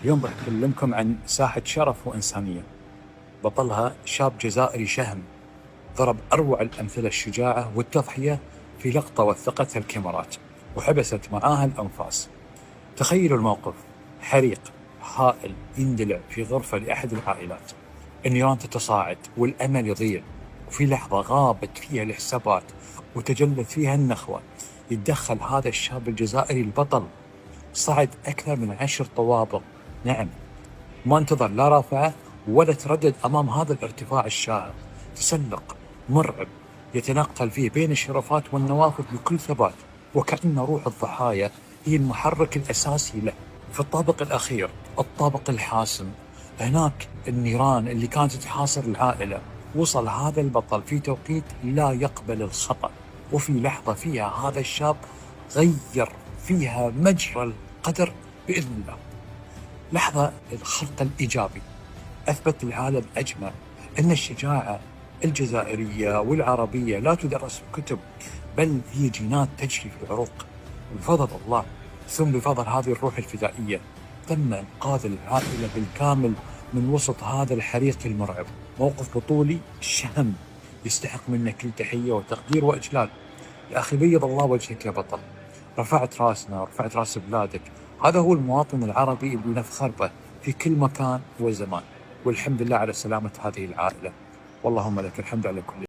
اليوم راح أكلمكم عن ساحة شرف وإنسانية، بطلها شاب جزائري شهم ضرب أروع الأمثلة الشجاعة والتضحية في لقطة وثقتها الكاميرات وحبست معاها الأنفاس. تخيلوا الموقف: حريق هائل يندلع في غرفة لأحد العائلات، النيران تتصاعد والأمل يضيع، وفي لحظة غابت فيها الحسابات وتجلت فيها النخوة، يتدخل هذا الشاب الجزائري البطل. صعد أكثر من 10 طوابق، نعم، ما انتظر لا رافعه ولا تردد أمام هذا الارتفاع الشاهق. تسلق مرعب يتنقل فيه بين الشرفات والنوافذ بكل ثبات، وكأن روح الضحايا هي المحرك الأساسي له. في الطابق الأخير، الطابق الحاسم، هناك النيران اللي كانت تحاصر العائلة، وصل هذا البطل في توقيت لا يقبل الخطأ، وفي لحظة فيها هذا الشاب غير فيها مجرى القدر بإذن الله. لحظة الخلق الإيجابي أثبت للعالم أجمع أن الشجاعة الجزائرية والعربية لا تدرس في كتب، بل هي جينات تجري في العروق. بفضل الله ثم بفضل هذه الروح الفدائية تم إنقاذ العائلة بالكامل من وسط هذا الحريق المرعب. موقف بطولي شهم يستحق منا كل تحية وتقدير وإجلال. يا أخي بيض الله وجهك يا بطل، رفعت راسنا ورفعت راس بلادك. هذا هو المواطن العربي اللي نفخر به في كل مكان وزمان، والحمد لله على سلامة هذه العائلة، واللهم لك الحمد على كل